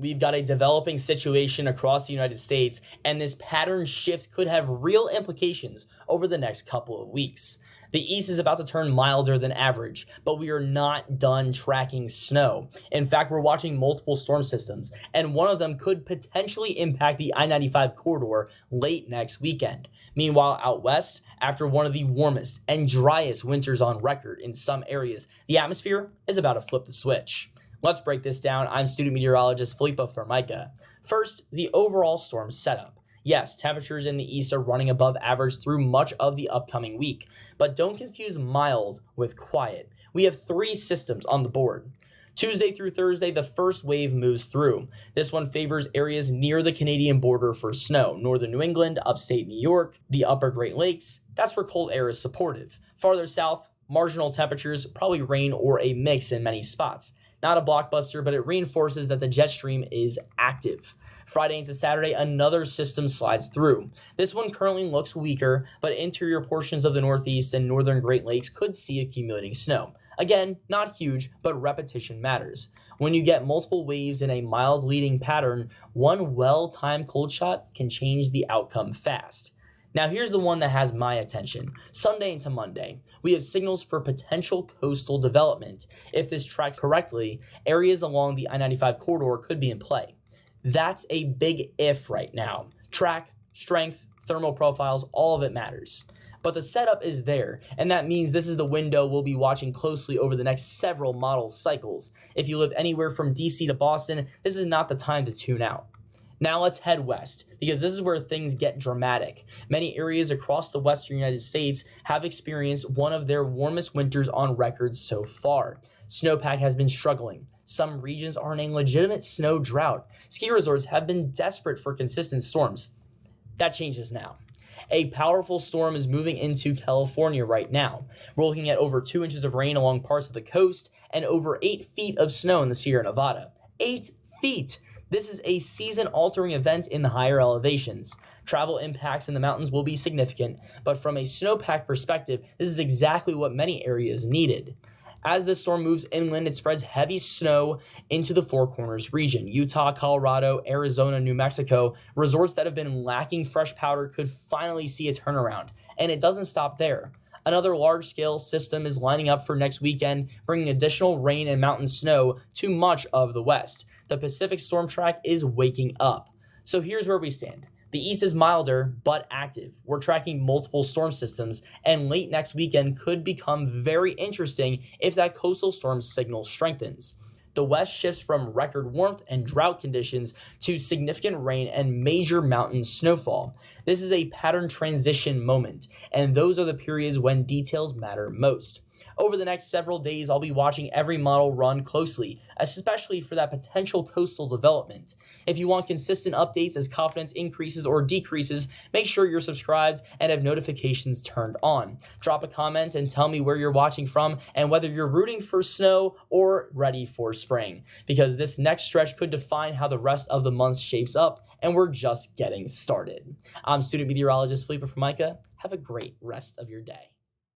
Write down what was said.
We've got a developing situation across the United States, and this pattern shift could have real implications over the next couple of weeks. The East is about to turn milder than average, but we are not done tracking snow. In fact, we're watching multiple storm systems, and one of them could potentially impact the I-95 corridor late next weekend. Meanwhile, out west, after one of the warmest and driest winters on record in some areas, the atmosphere is about to flip the switch. Let's break this down. I'm student meteorologist Filippo Formica. First, the overall storm setup. Yes, temperatures in the east are running above average through much of the upcoming week, but don't confuse mild with quiet. We have 3 systems on the board. Tuesday through Thursday, the first wave moves through. This one favors areas near the Canadian border for snow. Northern New England, upstate New York, the upper Great Lakes. That's where cold air is supportive. Farther south, marginal temperatures, probably rain or a mix in many spots. Not a blockbuster, but it reinforces that the jet stream is active. Friday into Saturday, another system slides through. This one currently looks weaker, but interior portions of the Northeast and Northern Great Lakes could see accumulating snow. Again, not huge, but repetition matters. When you get multiple waves in a mild leading pattern, one well-timed cold shot can change the outcome fast. Now here's the one that has my attention. Sunday into Monday, we have signals for potential coastal development. If this tracks correctly, areas along the I-95 corridor could be in play. That's a big if right now. Track, strength, thermal profiles, all of it matters. But the setup is there, and that means this is the window we'll be watching closely over the next several model cycles. If you live anywhere from D.C. to Boston, this is not the time to tune out. Now let's head west, because this is where things get dramatic. Many areas across the western United States have experienced one of their warmest winters on record so far. Snowpack has been struggling. Some regions are in a legitimate snow drought. Ski resorts have been desperate for consistent storms. That changes now. A powerful storm is moving into California right now. We're looking at over 2 inches of rain along parts of the coast and over 8 feet of snow in the Sierra Nevada. 8 feet! This is a season-altering event in the higher elevations. Travel impacts in the mountains will be significant, but from a snowpack perspective, this is exactly what many areas needed. As this storm moves inland, it spreads heavy snow into the Four Corners region. Utah, Colorado, Arizona, New Mexico, resorts that have been lacking fresh powder could finally see a turnaround. And it doesn't stop there. Another large-scale system is lining up for next weekend, bringing additional rain and mountain snow to much of the west. The Pacific storm track is waking up. So here's where we stand. The east is milder, but active. We're tracking multiple storm systems, and late next weekend could become very interesting if that coastal storm signal strengthens. The west shifts from record warmth and drought conditions to significant rain and major mountain snowfall. This is a pattern transition moment, and those are the periods when details matter most. Over the next several days, I'll be watching every model run closely, especially for that potential coastal development. If you want consistent updates as confidence increases or decreases, make sure you're subscribed and have notifications turned on. Drop a comment and tell me where you're watching from and whether you're rooting for snow or ready for spring, because this next stretch could define how the rest of the month shapes up, and we're just getting started. I'm student meteorologist Filippo Formica. Have a great rest of your day.